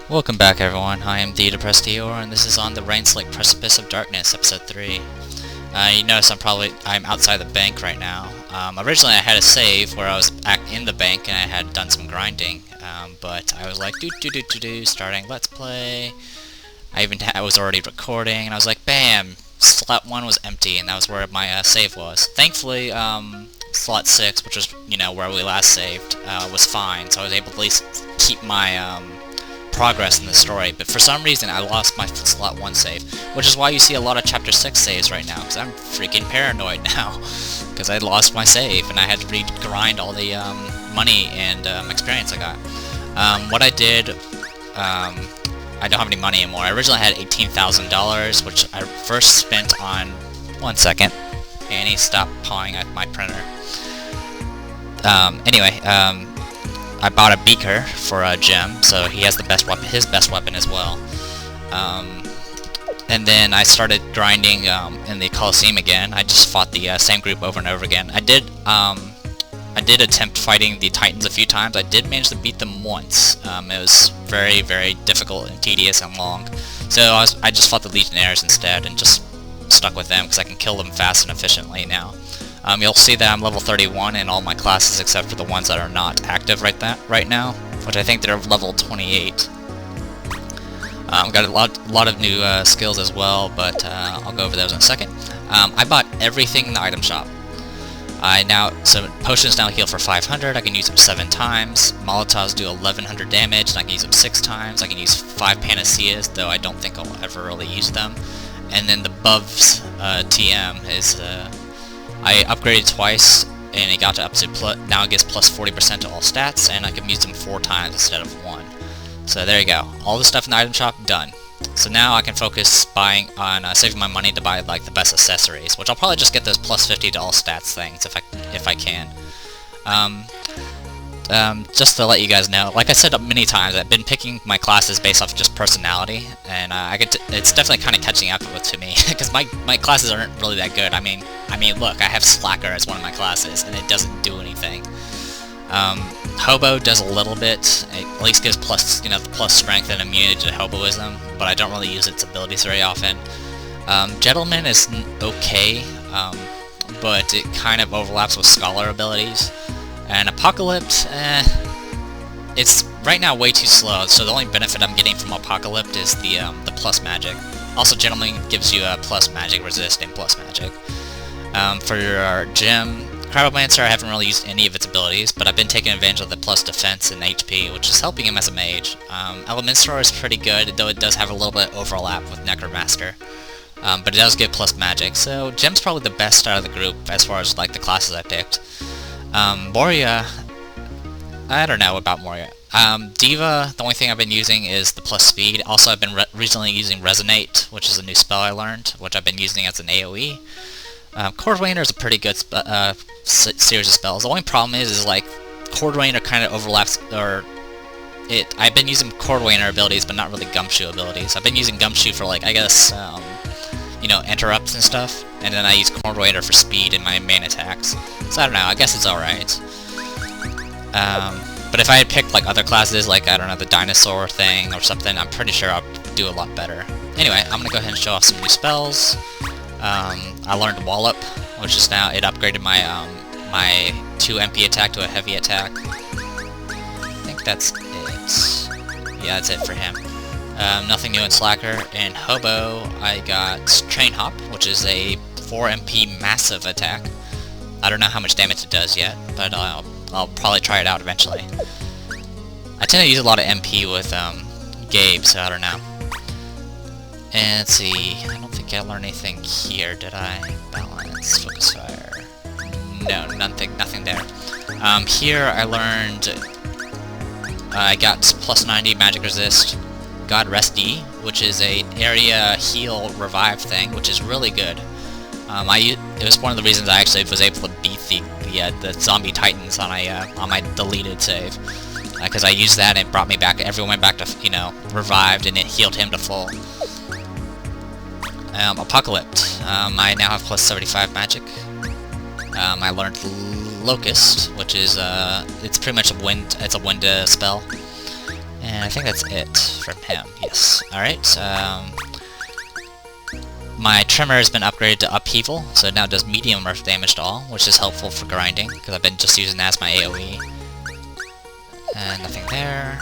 Welcome back, everyone. I am the Depressed Eeyore, and this is on the Rain-Slick Precipice of Darkness, Episode 3. You notice I'm outside the bank right now. Originally I had a save where I was in the bank and I had done some grinding, but I was like, starting Let's Play. I was already recording, and I was like, bam! Slot 1 was empty, and that was where my save was. Thankfully, slot 6, which was, where we last saved, was fine, so I was able to at least keep my, progress in the story, but for some reason I lost my slot 1 save, which is why you see a lot of chapter 6 saves right now, because I'm freaking paranoid now, because I lost my save and I had to re-grind all the money and experience I got. What I did, I don't have any money anymore. I originally had $18,000, which I first spent on... One second. Annie, stop pawing at my printer. Anyway, I bought a beaker for a gem, so he has his best weapon as well. And then I started grinding in the Coliseum again. I just fought the same group over and over again. I did attempt fighting the Titans a few times. I did manage to beat them once. It was very, very difficult and tedious and long. So I just fought the Legionnaires instead and just stuck with them because I can kill them fast and efficiently now. You'll see that I'm level 31 in all my classes except for the ones that are not active right now, which I think they're level 28. Got a lot of new skills as well, but I'll go over those in a second. I bought everything in the item shop. So potions now heal for 500, I can use them 7 times. Molotovs do 1100 damage, and I can use them 6 times. I can use 5 Panaceas, though I don't think I'll ever really use them. And then the Buv's TM is... I upgraded twice, and it got to up to now it gives plus 40% to all stats, and I can use them 4 times instead of 1. So there you go. All the stuff in the item shop, done. So now I can focus buying on saving my money to buy like the best accessories, which I'll probably just get those plus 50 to all stats things if I can. Just to let you guys know, like I said many times, I've been picking my classes based off just personality, and it's definitely kind of catching up to me because my classes aren't really that good. I mean, look, I have Slacker as one of my classes, and it doesn't do anything. Hobo does a little bit. It at least gives plus strength and immunity to Hoboism, but I don't really use its abilities very often. Gentleman is okay, but it kind of overlaps with Scholar abilities. And Apocalypse, it's right now way too slow, so the only benefit I'm getting from Apocalypse is the plus magic. Also, Gentleman gives you a plus magic resist and plus magic. For our gem, Crabomancer, I haven't really used any of its abilities, but I've been taking advantage of the plus defense and HP, which is helping him as a mage. Elementor is pretty good, though it does have a little bit of overlap with Necromancer. But it does give plus magic, so Gem's probably the best out of the group as far as like the classes I picked. Moria, I don't know about Moria. Diva, the only thing I've been using is the plus speed. Also, I've been recently using Resonate, which is a new spell I learned, which I've been using as an AoE. Cordwainer is a pretty good series of spells. The only problem is like, Cordwainer kind of overlaps, I've been using Cordwainer abilities, but not really Gumshoe abilities. I've been using Gumshoe for like, I guess, interrupts and stuff, and then I use Cordwainer for speed in my main attacks. So I don't know, I guess it's alright. But if I had picked like other classes, like, I don't know, the dinosaur thing or something, I'm pretty sure I'll do a lot better. Anyway, I'm gonna go ahead and show off some new spells. I learned Wallop, which is now, it upgraded my, my 2 MP attack to a heavy attack. I think that's it. Yeah, that's it for him. Nothing new in Slacker. In Hobo, I got Train Hop, which is a 4 MP massive attack. I don't know how much damage it does yet, but I'll probably try it out eventually. I tend to use a lot of MP with Gabe, so I don't know. And let's see, I don't think I learned anything here, did I? Balance, focus fire. No, nothing there. Here I learned I got plus 90 magic resist. God Rest D, which is a area heal revive thing, which is really good. It was one of the reasons I actually was able to beat the zombie titans on my deleted save, because I used that and it brought me back. Everyone went back to revived, and it healed him to full. Apocalypse. I now have plus 75 magic. I learned Locust, which is it's pretty much a wind. It's a wind spell. And I think that's it from him. Yes. Alright, my trimmer has been upgraded to upheaval, so it now does medium earth damage to all, which is helpful for grinding, because I've been just using that as my AoE. And nothing there.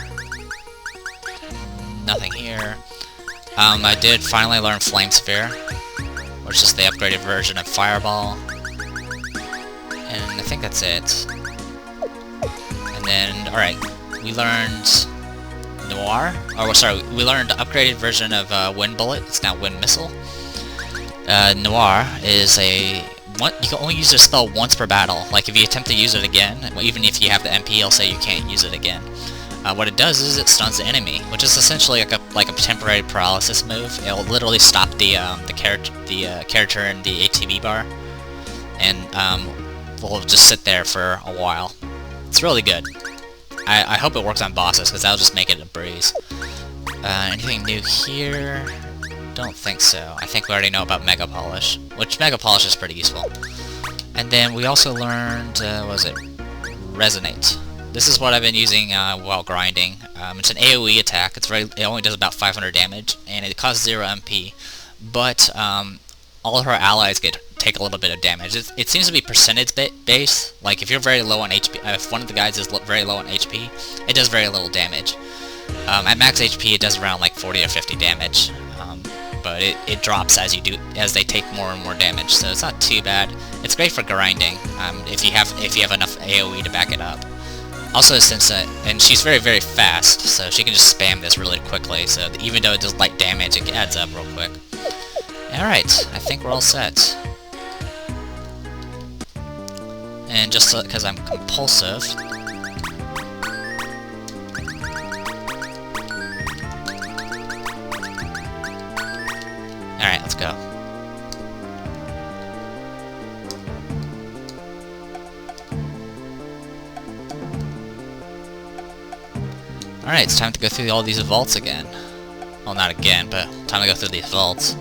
Nothing here. I did finally learn Flame Sphere, which is the upgraded version of Fireball. And I think that's it. And then, alright, we learned Noir. Oh, sorry, we learned the upgraded version of Wind Bullet. It's now Wind Missile. Noir is you can only use this spell once per battle. Like, if you attempt to use it again, even if you have the MP, it'll say you can't use it again. What it does is it stuns the enemy, which is essentially like a temporary paralysis move. It'll literally stop the character in the ATB bar, and will just sit there for a while. It's really good. I hope it works on bosses, because that'll just make it a breeze. Anything new here? Don't think so. I think we already know about Mega Polish, which Mega Polish is pretty useful. And then we also learned, what was it? Resonate. This is what I've been using while grinding. It's an AoE attack. It only does about 500 damage, and it costs 0 MP. But all of her allies take a little bit of damage. It seems to be percentage based. Like, if you're very low on HP, if one of the guys is very low on HP, it does very little damage. At max HP, it does around like 40 or 50 damage. But it drops as they take more and more damage, so it's not too bad. It's great for grinding if you have enough AoE to back it up. Also, since and she's very, very fast, so she can just spam this really quickly, so even though it does light damage, it adds up real quick. Alright, I think we're all set. And just because I'm compulsive... Alright, let's go. Alright, it's time to go through all these vaults again. Well, not again, but time to go through these vaults.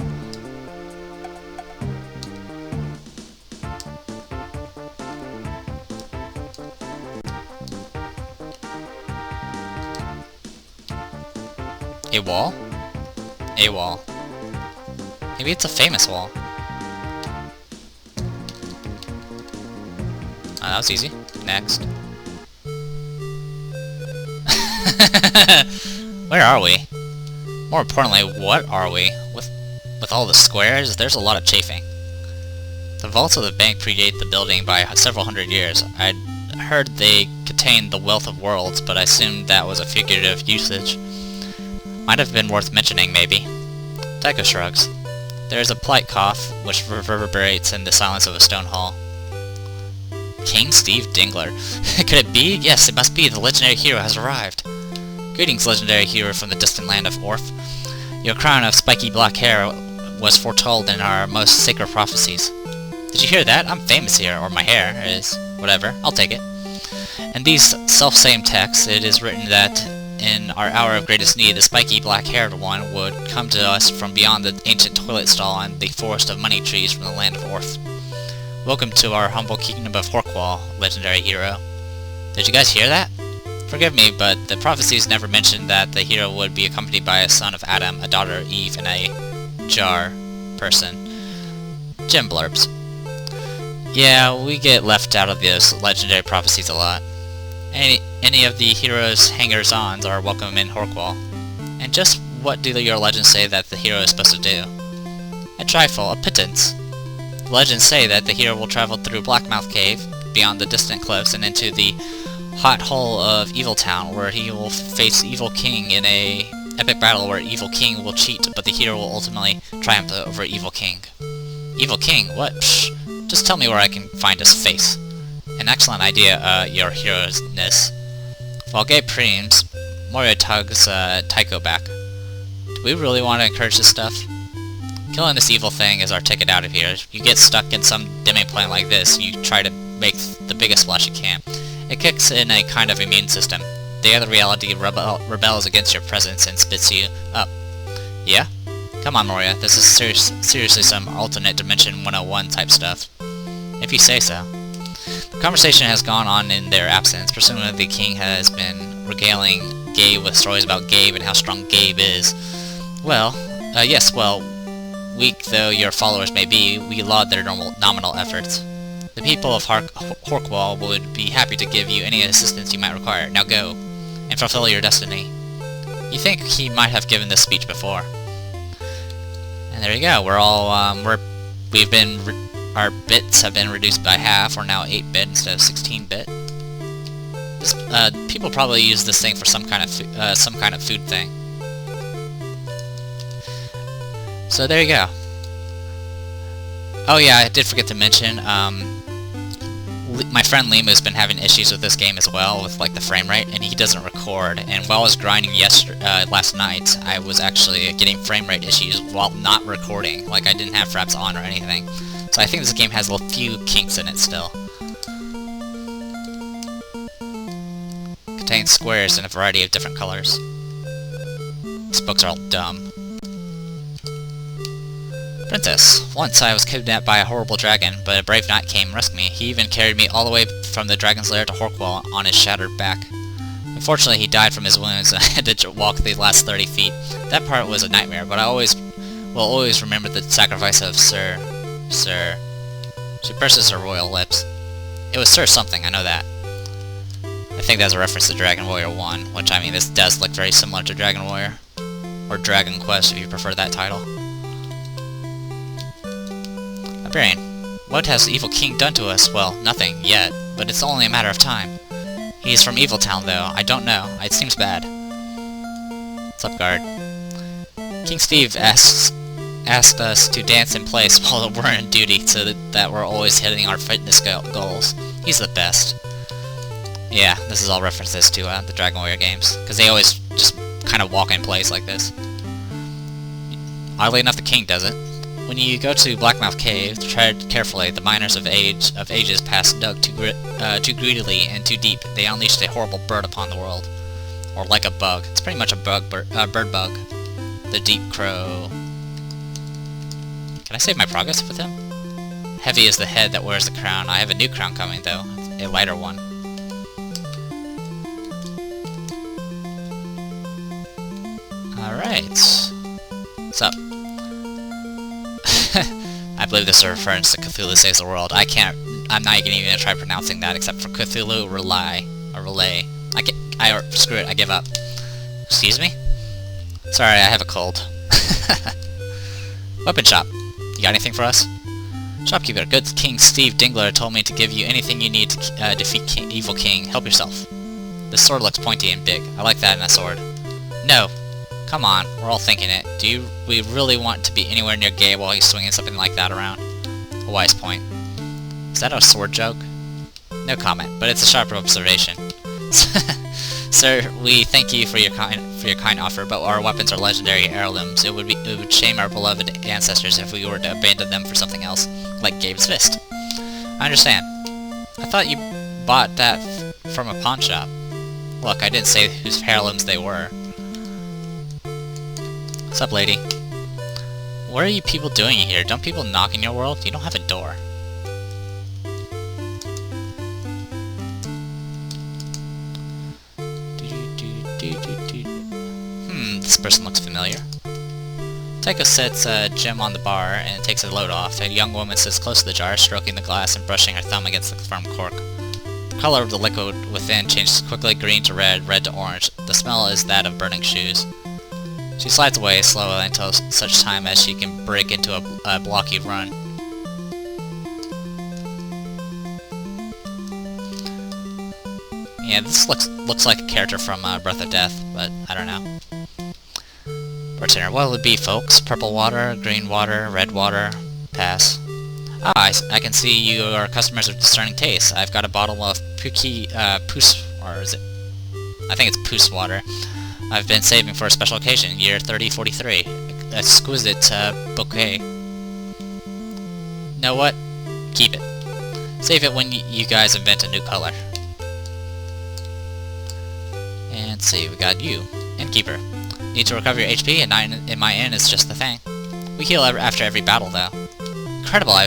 A wall? A wall. Maybe it's a famous wall. Oh, that was easy. Next. Where are we? More importantly, what are we? With all the squares, there's a lot of chafing. The vaults of the bank predate the building by several hundred years. I'd heard they contained the wealth of worlds, but I assumed that was a figurative usage. Might have been worth mentioning, maybe. Tycho shrugs. There is a polite cough, which reverberates in the silence of a stone hall. King Steve Dingler. Could it be? Yes, it must be. The legendary hero has arrived. Greetings, legendary hero from the distant land of Orf. Your crown of spiky black hair was foretold in our most sacred prophecies. Did you hear that? I'm famous here, or my hair is. Whatever, I'll take it. In these self-same texts, it is written that in our hour of greatest need, the spiky black-haired one would come to us from beyond the ancient toilet stall and the forest of money trees from the land of Orf. Welcome to our humble kingdom of Horkwall, legendary hero. Did you guys hear that? Forgive me, but the prophecies never mentioned that the hero would be accompanied by a son of Adam, a daughter of Eve, and a jar person. Gem blurbs. Yeah, we get left out of those legendary prophecies a lot. Any of the hero's hangers-ons are welcome in Horkwall. And just what do your legends say that the hero is supposed to do? A trifle, a pittance. The legends say that the hero will travel through Blackmouth Cave, beyond the distant cliffs, and into the hot hole of Evil Town, where he will face Evil King in a epic battle where Evil King will cheat, but the hero will ultimately triumph over Evil King. Evil King? What? Psh, just tell me where I can find his face. An excellent idea, your hero'sness. While Gay preems, Moria tugs Tycho back. Do we really want to encourage this stuff? Killing this evil thing is our ticket out of here. You get stuck in some demi-plane like this, you try to make the biggest splash you can. It kicks in a kind of immune system. The other reality rebels against your presence and spits you up. Yeah? Come on, Moria, this is seriously some alternate dimension 101 type stuff. If you say so. The conversation has gone on in their absence. Presumably the king has been regaling Gabe with stories about Gabe and how strong Gabe is. Well, yes, well, weak though your followers may be, we laud their nominal efforts. The people of Horkwall would be happy to give you any assistance you might require. Now go, and fulfill your destiny. You think he might have given this speech before. And there you go, we're all, our bits have been reduced by half. We're now 8-bit instead of 16-bit. People probably use this thing for some kind of food thing. So there you go. Oh yeah, I did forget to mention, my friend Lima's been having issues with this game as well, with like the frame rate, and he doesn't record. And while I was grinding last night, I was actually getting frame rate issues while not recording. Like I didn't have fraps on or anything. So I think this game has a few kinks in it still. Contains squares in a variety of different colors. These books are all dumb. Princess. Once I was kidnapped by a horrible dragon, but a brave knight came and rescued me. He even carried me all the way from the dragon's lair to Horkwall on his shattered back. Unfortunately, he died from his wounds and I had to walk the last 30 feet. That part was a nightmare, but I will always remember the sacrifice of Sir. She purses her royal lips. It was Sir something, I know that. I think that's a reference to Dragon Warrior 1, which, I mean, this does look very similar to Dragon Warrior. Or Dragon Quest, if you prefer that title. Librarian, what has the evil king done to us? Well, nothing, yet, but it's only a matter of time. He's from Evil Town, though. I don't know. It seems bad. What's up, guard? King Steve asked us to dance in place while we're in duty, so that we're always hitting our fitness goals. He's the best. Yeah, this is all references to the Dragon Warrior games, because they always just kind of walk in place like this. Oddly enough, the king does it. When you go to Blackmouth Cave, tread carefully. The miners of ages past dug too greedily and too deep. They unleashed a horrible bird upon the world. Or like a bug. It's pretty much a bird bug. The deep crow. Can I save my progress with him? Heavy is the head that wears the crown. I have a new crown coming, though. A lighter one. Alright. What's up? I believe this is a reference to Cthulhu Saves the World. I'm not even gonna try pronouncing that except for Cthulhu Relay. Screw it, I give up. Excuse me? Sorry, I have a cold. Weapon shop. You got anything for us? Shopkeeper, good King Steve Dingler told me to give you anything you need to defeat Evil King. Help yourself. This sword looks pointy and big. I like that in a sword. No. Come on, we're all thinking it. Do we really want to be anywhere near Gabe while he's swinging something like that around? A wise point. Is that a sword joke? No comment, but it's a sharp observation. Sir, we thank you for your kind offer, but our weapons are legendary heirlooms. It would shame our beloved ancestors if we were to abandon them for something else, like Gabe's fist. I understand. I thought you bought that from a pawn shop. Look, I didn't say whose heirlooms they were. What's up, lady? What are you people doing here? Don't people knock in your world? You don't have a door. This person looks familiar. Tycho sets a gem on the bar and takes a load off. A young woman sits close to the jar, stroking the glass and brushing her thumb against the firm cork. The color of the liquid within changes quickly green to red, red to orange. The smell is that of burning shoes. She slides away slowly until such time as she can break into a blocky run. Yeah, this looks like a character from Breath of Death, but I don't know. Bartender, what will it be, folks? Purple water, green water, red water? Pass. Ah, I can see you are customers of discerning taste. I've got a bottle of Poos, or is it? I think it's Poos water. I've been saving for a special occasion, year 3043. Exquisite bouquet. Know what? Keep it. Save it when you guys invent a new color. And see, we got you. Innkeeper. Need to recover your HP, and 9 in my inn is just the thing. We heal after every battle, though. Incredible, I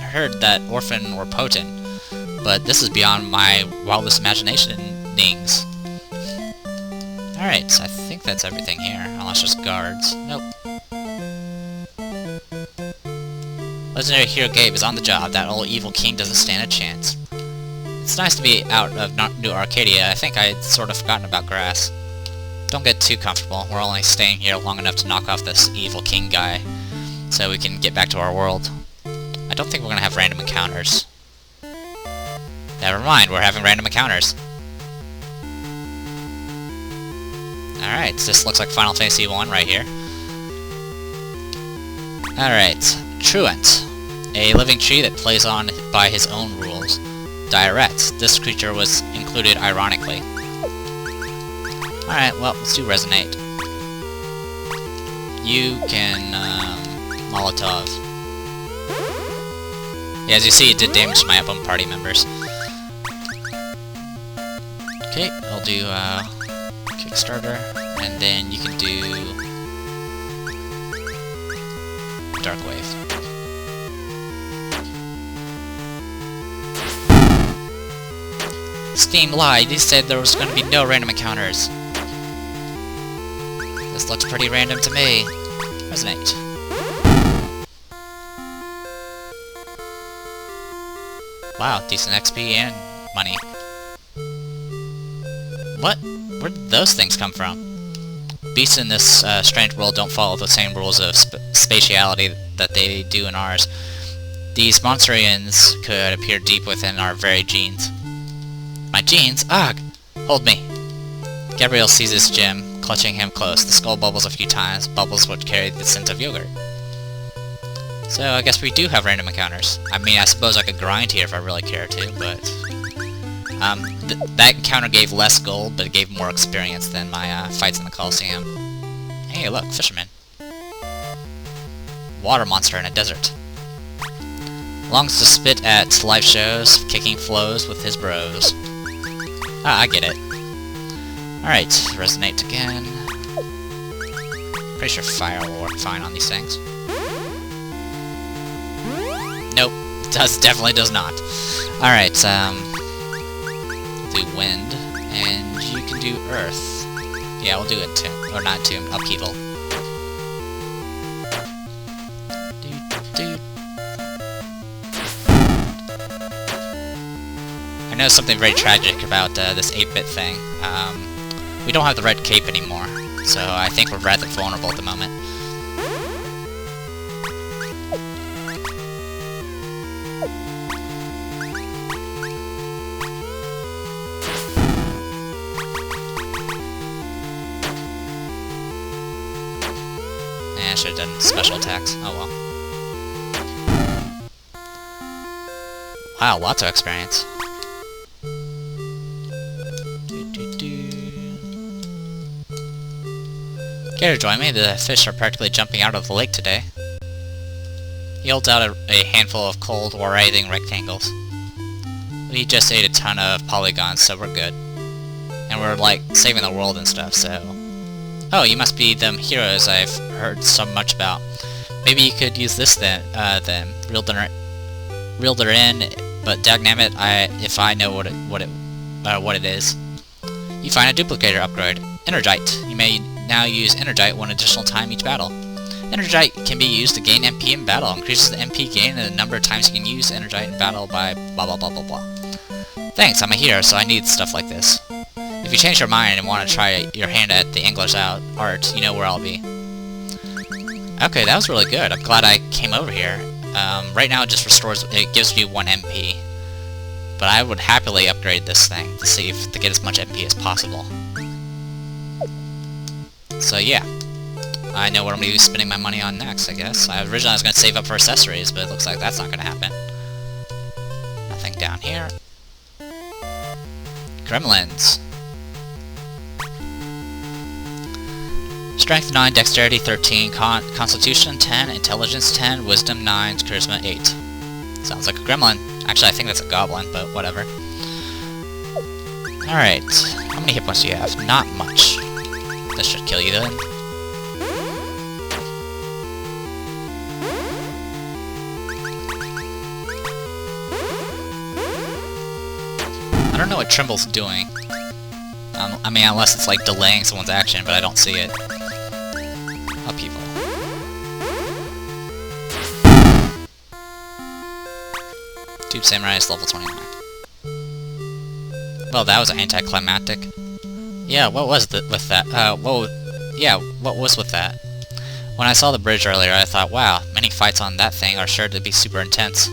heard that orphan were potent, but this is beyond my wildest imaginings. Alright, so I think that's everything here, unless there's guards. Nope. Legendary Hero Gabe is on the job. That old evil king doesn't stand a chance. It's nice to be out of New Arcadia. I think I'd sort of forgotten about grass. Don't get too comfortable. We're only staying here long enough to knock off this evil king guy, so we can get back to our world. I don't think we're gonna have random encounters. Never mind, we're having random encounters. Alright, so this looks like Final Fantasy 1 right here. Alright, Truant. A living tree that plays on by his own rules. Diarrhea. This creature was included ironically. Alright, well, let's do Resonate. You can, Molotov. Yeah, as you see, it did damage to my album party members. Okay, I'll do, Kickstarter, and then you can do Dark Wave. Steam lied. He said there was going to be no random encounters. This looks pretty random to me. Resonate. Wow, decent XP and money. What? Where did those things come from? Beasts in this strange world don't follow the same rules of spatiality that they do in ours. These monstarians could appear deep within our very genes. My genes? Ugh! Hold me. Gabriel seizes Jim, clutching him close. The skull bubbles a few times. Bubbles would carry the scent of yogurt. So I guess we do have random encounters. I mean, I suppose I could grind here if I really care to, but... that encounter gave less gold, but it gave more experience than my fights in the Coliseum. Hey, look, fisherman. Water monster in a desert. Longs to spit at live shows, kicking flows with his bros. Ah, I get it. Alright, Resonate again. Pretty sure fire will work fine on these things. Nope, definitely does not. Alright, do wind, and you can do earth. Yeah, we'll do it too. Or not tomb, upheaval. I know something very tragic about this 8-bit thing. We don't have the red cape anymore, so I think we're rather vulnerable at the moment. I should have done special attacks. Oh well. Wow, lots of experience. Care to join me? The fish are practically jumping out of the lake today. He holds out a handful of cold, writhing rectangles. We just ate a ton of polygons, so we're good. And we're, like, saving the world and stuff, so... Oh, you must be them heroes I've heard so much about. Maybe you could use this then. Reeled her in, but dagnammit, if I know what it is. You find a duplicator upgrade. Energite. You may now use Energite one additional time each battle. Energite can be used to gain MP in battle. Increases the MP gain and the number of times you can use Energite in battle by blah blah blah blah blah. Thanks, I'm a hero, so I need stuff like this. If you change your mind and want to try your hand at the angler's art, you know where I'll be. Okay, that was really good. I'm glad I came over here. Right now it just restores, it gives you 1 MP. But I would happily upgrade this thing to see if to get as much MP as possible. So yeah, I know what I'm going to be spending my money on next, I guess. Originally I was going to save up for accessories, but it looks like that's not going to happen. Nothing down here. Gremlins. Strength 9, Dexterity 13, Constitution 10, Intelligence 10, Wisdom 9, Charisma 8. Sounds like a gremlin. Actually, I think that's a goblin, but whatever. Alright, how many hit points do you have? Not much. This should kill you then. I don't know what Trimble's doing. I mean, unless unless it's like delaying someone's action, but I don't see it. Upheaval. Tube Samurai is level 29. Well, that was anticlimactic. Yeah, what was with that? What was with that? When I saw the bridge earlier, I thought, wow, many fights on that thing are sure to be super intense.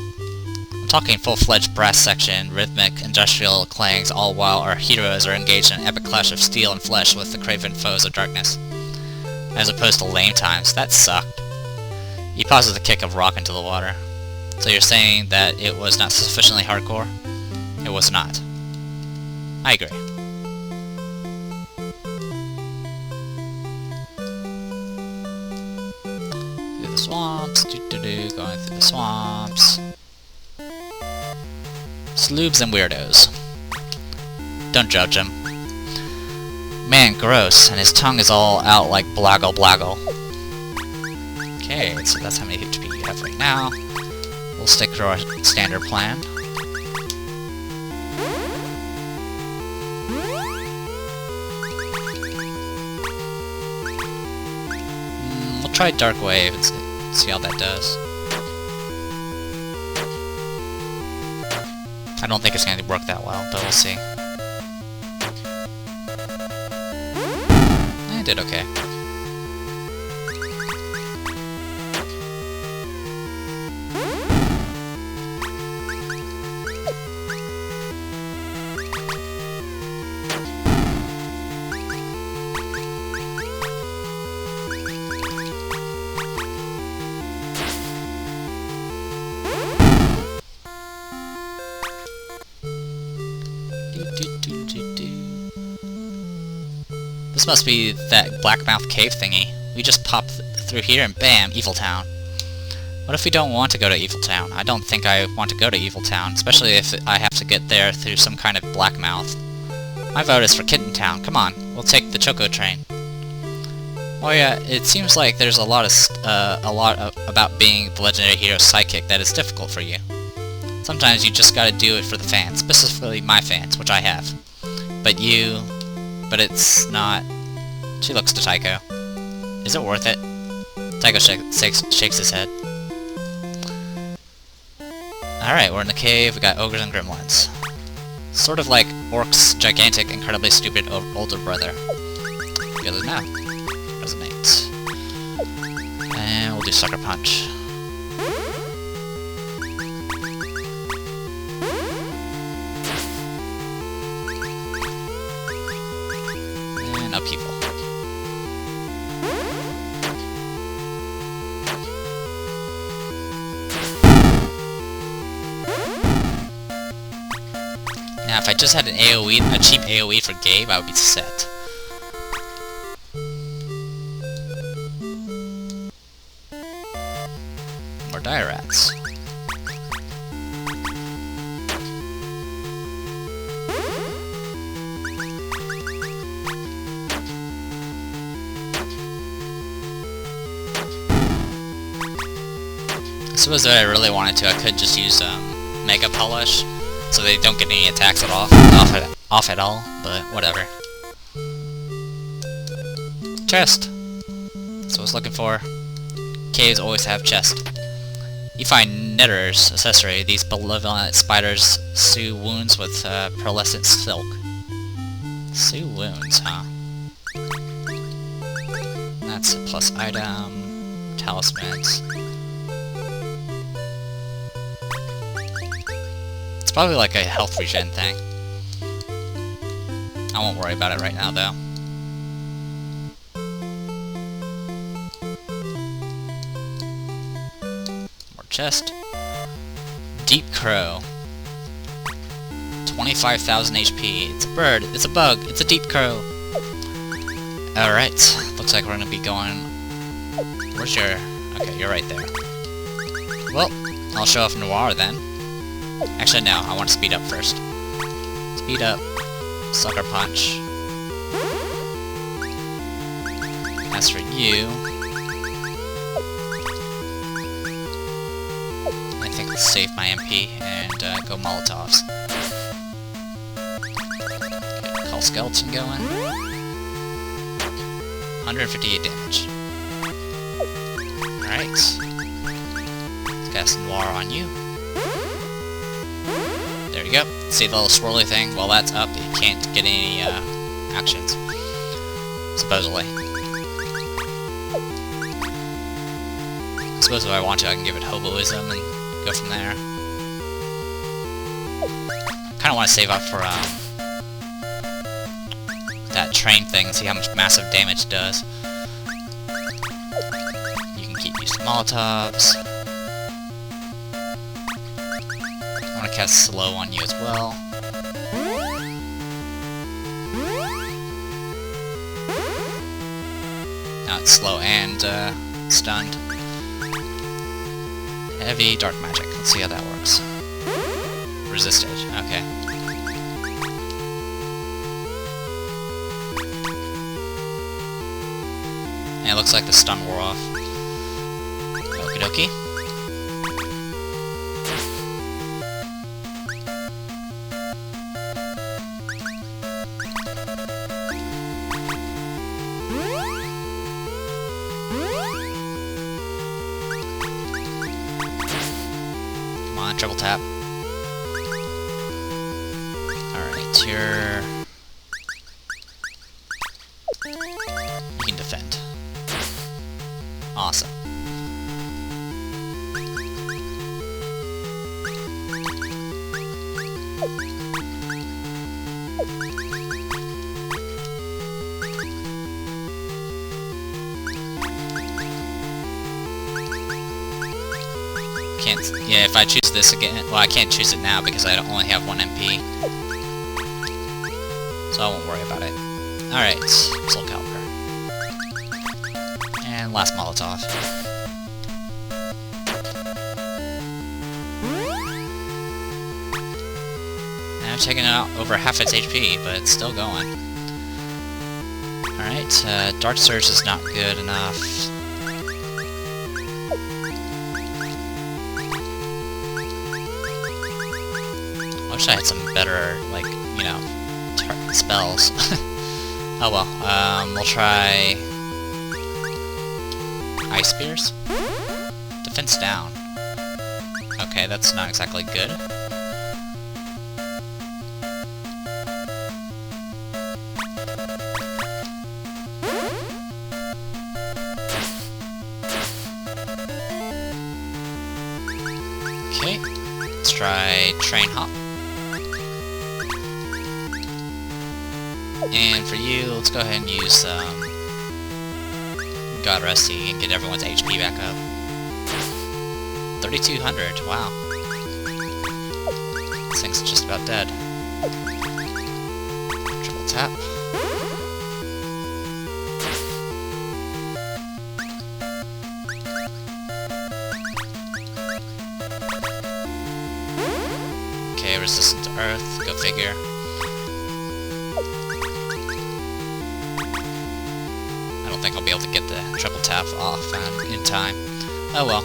I'm talking full-fledged brass section, rhythmic, industrial clangs, all while our heroes are engaged in an epic clash of steel and flesh with the craven foes of darkness. As opposed to lame times, that sucked. He pauses the kick of rock into the water. So you're saying that it was not sufficiently hardcore? It was not. I agree. Through the swamps, going through the swamps. Sloobs and weirdos. Don't judge him. Man, gross, and his tongue is all out like blaggle blaggle. Okay, so that's how many HP you have right now. We'll stick to our standard plan. We'll try Dark Wave and see how that does. I don't think it's going to work that well, but we'll see. I did okay. This must be that Blackmouth cave thingy. We just pop through here and bam, Evil Town. What if we don't want to go to Evil Town? I don't think I want to go to Evil Town, especially if I have to get there through some kind of Blackmouth. My vote is for Kitten Town. Come on, we'll take the Choco train. Oh yeah, it seems like there's a lot about being the legendary hero's sidekick that is difficult for you. Sometimes you just gotta do it for the fans, specifically my fans, which I have. But it's not. She looks to Tycho. Is it worth it? Tycho shakes his head. Alright, we're in the cave, we got ogres and gremlins. Sort of like Orc's gigantic, incredibly stupid older brother. Together now. Resonate. And we'll do Sucker Punch. And upheaval. Now, if I just had an AoE, a cheap AoE for Gabe, I would be set. More dire rats. I suppose if I really wanted to, I could just use Mega Polish, so they don't get any attacks off at all, but whatever. Chest! That's what I was looking for. Caves always have chest. You find Netter's accessory. These malevolent spiders sew wounds with pearlescent silk. Sew wounds, huh? That's a plus item. Talismans. It's probably like a health regen thing. I won't worry about it right now, though. More chest. Deep Crow. 25,000 HP. It's a bird. It's a bug. It's a deep crow. Alright. Looks like we're gonna be going... Where's your... Okay, you're right there. Well, I'll show off Noir then. Actually, no, I want to speed up first. Speed up. Sucker Punch. As for you... I think let's save my MP and go Molotovs. Get Call Skeleton going. 158 damage. Alright. Let's cast Noir on you. There you go. See the little swirly thing? While that's up, you can't get any actions. Supposedly. I suppose if I want to, I can give it Hoboism and go from there. Kinda want to save up for that train thing, see how much massive damage it does. You can keep using Molotovs. I want to cast Slow on you as well. Now it's slow and stunned. Heavy Dark Magic. Let's see how that works. Resisted. Okay. And it looks like the stun wore off. Okie dokie. Come on, triple tap. Alright, you're... You can defend. Awesome. Can't... Yeah, if I choose this again... Well, I can't choose it now because I only have 1 MP. So I won't worry about it. Alright, Soul Caliber. And last Molotov. Now I'm taking out over half its HP, but it's still going. Alright, Dark Surge is not good enough. I wish I had some better, like, you know, spells. Oh well, we'll try... Ice Spears? Defense down. Okay, that's not exactly good. Okay, let's try Train Hop. And for you, let's go ahead and use God Rusty and get everyone's HP back up. 3,200, wow. This thing's just about dead. Triple tap. Okay, resistant to Earth, go figure. I don't think I'll be able to get the triple tap off in time. Oh well.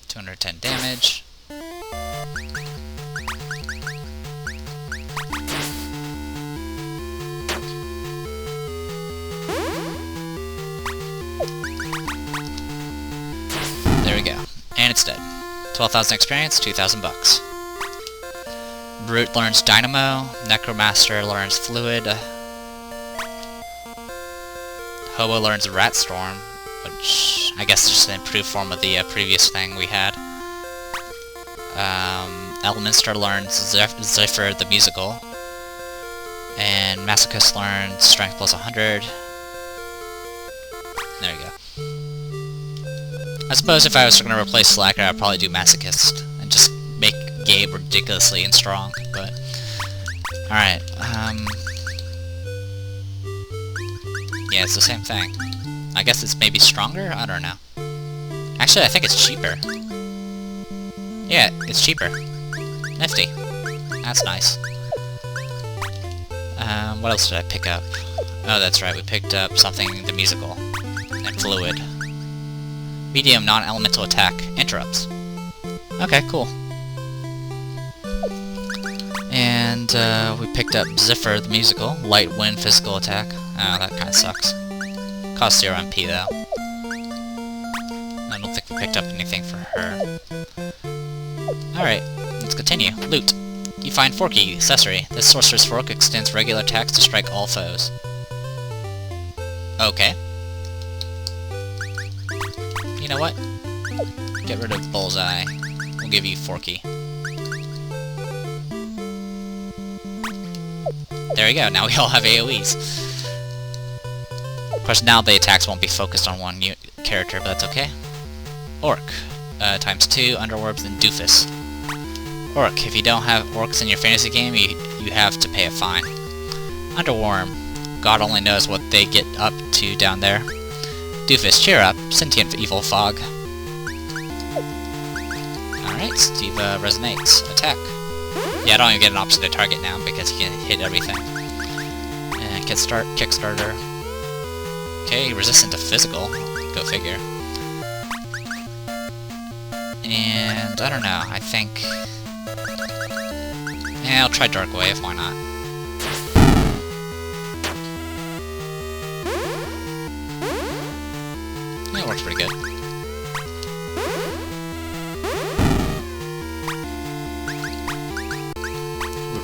210 damage. There we go. And it's dead. 12,000 experience, 2,000 bucks. Brute learns Dynamo. Necromaster learns Fluid. Hobo learns Rat Storm, which I guess is just an improved form of the previous thing we had. Elminster learns Zephyr the Musical. And Masochist learns Strength plus 100. There we go. I suppose if I was going to replace Slacker, I'd probably do Masochist and just make Gabe ridiculously and strong, but... Alright, yeah, it's the same thing. I guess it's maybe stronger? I don't know. Actually, I think it's cheaper. Yeah, it's cheaper. Nifty. That's nice. What else did I pick up? Oh, that's right, we picked up something, the Musical. And Fluid. Medium non-elemental attack. Interrupts. Okay, cool. And we picked up Zephyr the Musical. Light wind physical attack. Oh, that kinda sucks. Cost 0 MP though. I don't think we picked up anything for her. Alright, let's continue. Loot. You find Forky, accessory. This sorcerer's fork extends regular attacks to strike all foes. Okay. You know what? Get rid of Bullseye. We'll give you Forky. There you go, now we all have AoEs. Of course, now the attacks won't be focused on one character, but that's okay. Orc. Times 2, Underworms, and Doofus. Orc. If you don't have orcs in your fantasy game, you have to pay a fine. Underworm. God only knows what they get up to down there. Doofus. Cheer up. Sentient evil fog. Alright, Steve resonates. Attack. Yeah, I don't even get an option to target now because he can hit everything. And Kickstarter. Okay, resistant to physical. Go figure. And I don't know, I think... yeah, I'll try Dark Wave, why not? Yeah, it works pretty good.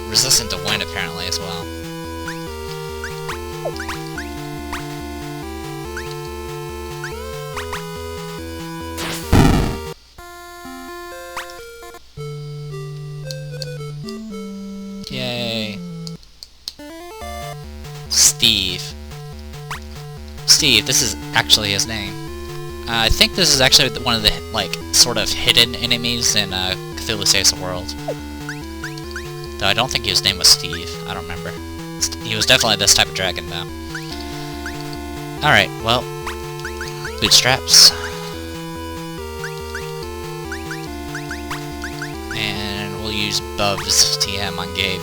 Resistant to wind, apparently, as well. Yay. Steve. Steve, this is actually his name. I think this is actually one of the, like, sort of hidden enemies in Cthulhu Saves the World. Though I don't think his name was Steve. I don't remember. He was definitely this type of dragon, though. Alright, well... bootstraps. And we'll use Bub's TM on Gabe.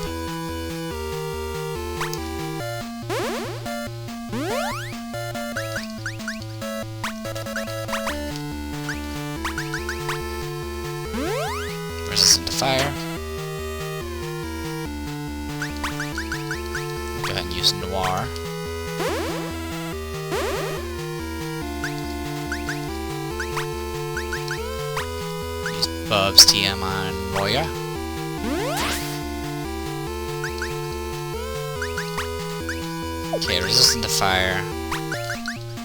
Resistant to fire. Go ahead and use Noir. Use Bub's TM on Moya. Okay, resistant to fire.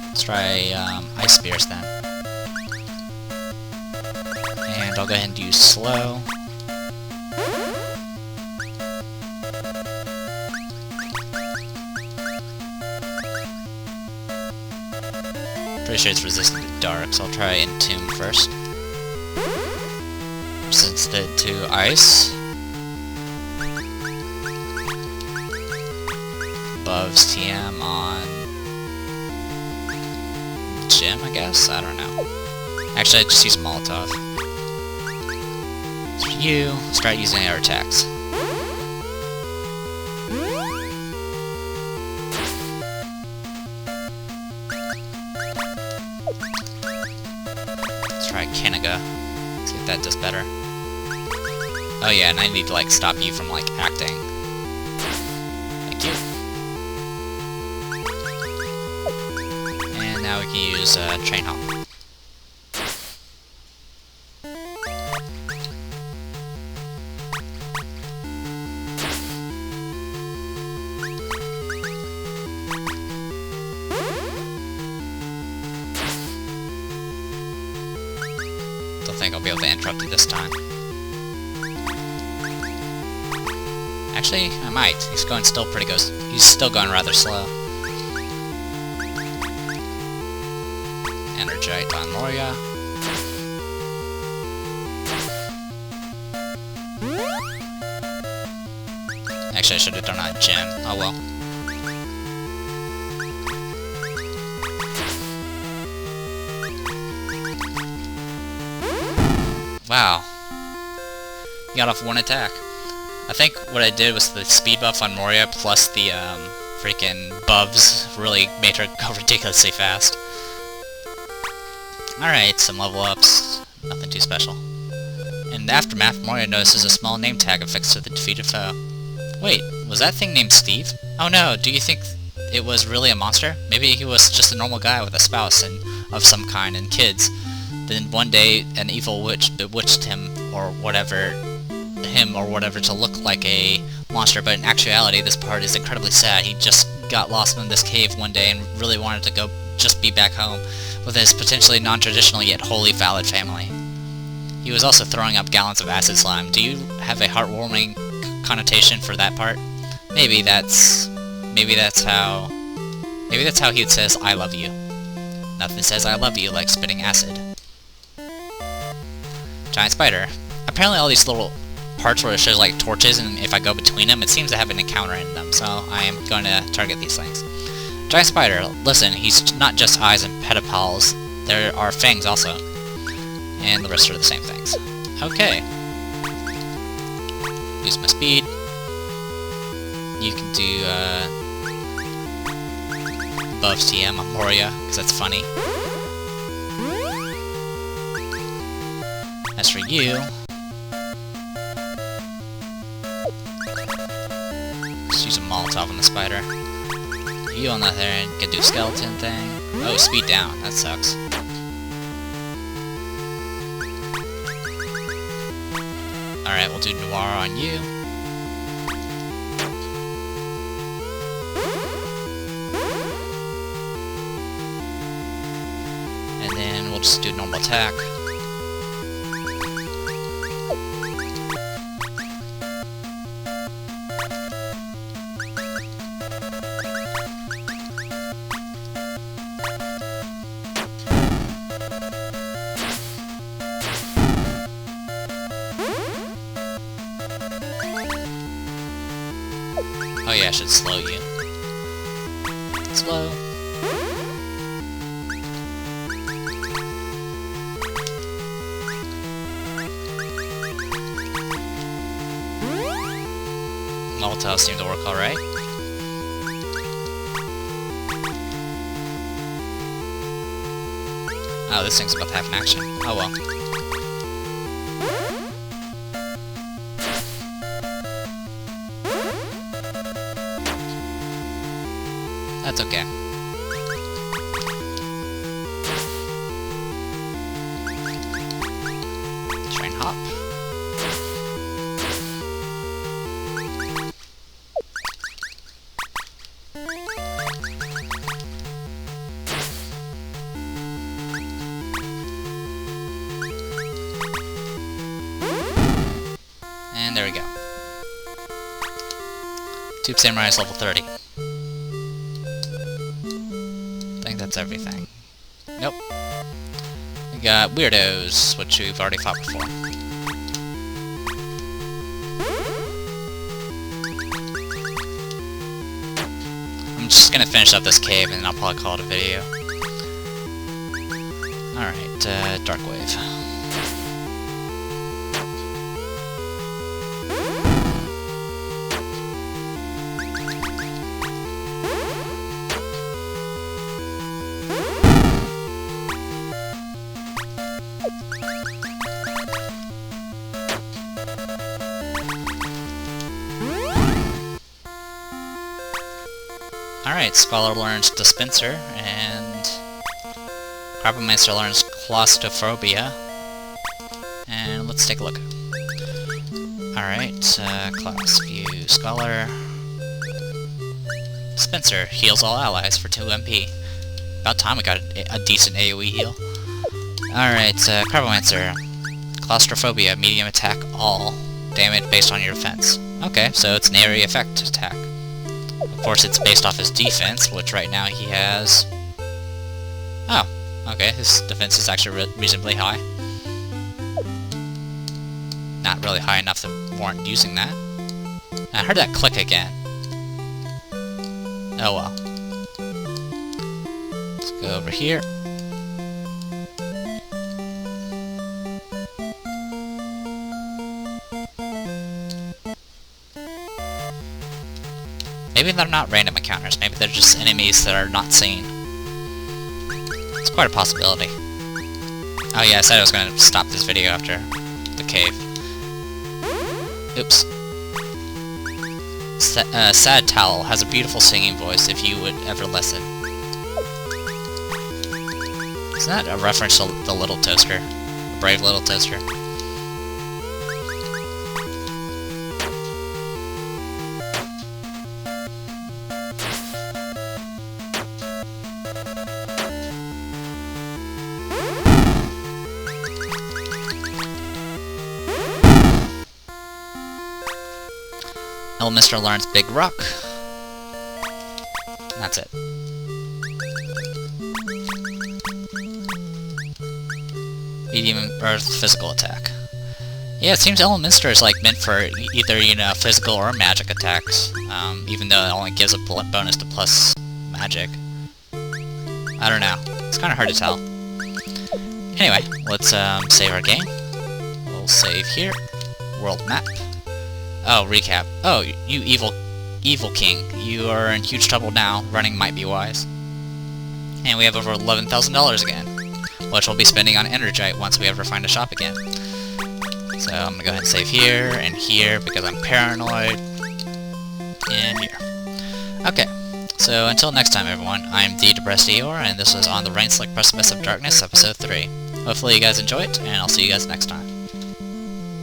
Let's try Ice Spears then. And I'll go ahead and use Slow. Pretty sure it's resistant to Dark, so I'll try Entomb first. Resistant to Ice. Bub's TM on... Jim, I guess? I don't know. Actually, I just use Molotov. For you, start using air attacks. Let's try Kanaga. See if that does better. Oh yeah, and I need to like stop you from like acting. Thank you. And now we can use Train Hop. Don't think I'll be able to interrupt it this time. Actually, I might. He's going still pretty good. He's still going rather slow. Energite on Moria. Actually, I should have done on Jim. Oh well. Wow. You got off one attack. I think what I did was the speed buff on Moria plus the freaking buffs really made her go ridiculously fast. Alright, some level ups. Nothing too special. In the aftermath, Moria notices a small name tag affixed to the defeated foe. Wait, was that thing named Steve? Oh no, do you think it was really a monster. Maybe he was just a normal guy with a spouse and of some kind and kids. Then one day an evil witch bewitched him or whatever to look like a monster, but in actuality this part is incredibly sad. He just got lost in this cave one day and really wanted to go just be back home with his potentially non-traditional yet wholly valid family. He was also throwing up gallons of acid slime. Do you have a heartwarming connotation for that part? Maybe that's how he says I love you. Nothing says I love you like spitting acid. Giant spider. Apparently all these little parts where it shows like torches, and if I go between them it seems to have an encounter in them, so I am going to target these things. Giant spider, listen, he's not just eyes and pedipalps, there are fangs also. And the rest are the same things. Okay. Lose my speed. You can do above TM on Moria, because that's funny. As for you, just use a Molotov on the spider. You on the other end can do skeleton thing. Oh, speed down, that sucks. Alright, we'll do Noir on you. And then we'll just do normal attack. Oh yeah, I should slow you. Slow. Molotovs seem to work alright. Oh, this thing's about to have an action. Oh well. That's okay. Train hop. And there we go. Tube Samurai is level 30. That's everything. Nope. We got Weirdos, which we've already fought before. I'm just gonna finish up this cave and then I'll probably call it a video. Alright, Dark Wave. Alright, Scholar learns Dispenser, and Crabomancer learns Claustrophobia. And let's take a look. Alright, class view, Scholar. Dispenser heals all allies for 2 MP. About time we got a decent AoE heal. Alright, Crabomancer. Claustrophobia, medium attack, all. Damage based on your defense. Okay, so it's an area effect attack. Of course, it's based off his defense, which right now he has... Oh, okay, his defense is actually reasonably high. Not really high enough to warrant using that. I heard that click again. Oh well. Let's go over here. Maybe they're not random encounters, maybe they're just enemies that are not seen. It's quite a possibility. Oh yeah, I said I was going to stop this video after the cave. Oops. Sad Towel has a beautiful singing voice if you would ever listen. Isn't that a reference to the Little Toaster? The Brave Little Toaster? Mr. learns Big Rock. That's it. Medium Earth physical attack. Yeah, it seems Elminster is like meant for either, you know, physical or magic attacks. Even though it only gives a bonus to plus magic. I don't know. It's kind of hard to tell. Anyway, let's save our game. We'll save here. World map. Oh, recap. Oh, you evil king. You are in huge trouble now. Running might be wise. And we have over $11,000 again, which we'll be spending on Energite once we ever find a shop again. So I'm gonna go ahead and save here and here because I'm paranoid. And here. Okay. So until next time, everyone, I'm the Depressed Eeyore, and this was on the Rain-Slick Precipice of Darkness, Episode 3. Hopefully you guys enjoy it, and I'll see you guys next time.